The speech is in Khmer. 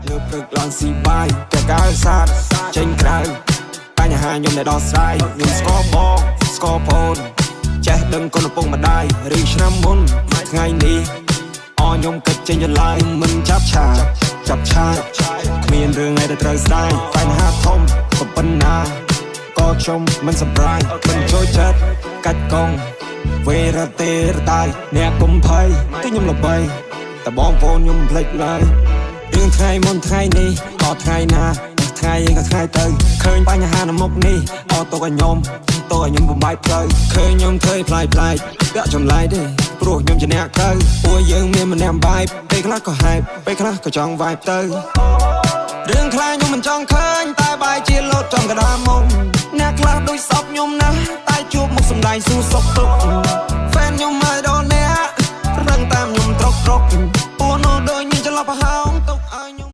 លើព្រឹកឡើងស៊ីបាយតែកើសាទចេញក្រៅបញ្ហាខ្ញុំដែលដោះស្រាយខ្ញុំស្គាល់បងស្គាល់ប្អូនចេះដឹងកូនឪពុកម្ដាយឬឆ្នាំមុនថ្ងៃនេះអរខ្ញុំគិតចេញចលាយមិនចាប់ឆាគ្មានរឿងអីដែលត្រូវស្ដាយបញ្ហាធំក៏ប៉ុណ្ណាក៏ខ្ញុំមិនសម្រាយមិនចូលចិត្តកាច់កង់វេរទេរតាយអ្នកកុំភ័យគឺខ្ញុំល្បីតែបងប្អូនខ្ញុំភ្លេចឡើយរឿងថ្ងៃមុនថ្ងៃនេះក៏ថ្ងៃណាថ្ងៃក៏ថ្ងៃទៅឃើញបញ្ហានៅមុខនេះអត់ទុកឲ្យខ្ញុំបំបាយផ្លូវឃើញខ្ញុំធ្វើផ្លាយពាក់ចម្លែកទេព្រោះខ្ញុំជាអ្នកទៅពួកយើងមានម្នាក់បាយពេលខ្លះក៏ហែបពេលខ្លះក៏ចង់វាយទៅរឿងខ្លាចខ្ញុំមិនចង់ឃើញតែបាយជាលោតចំកណ្ដាលមុំ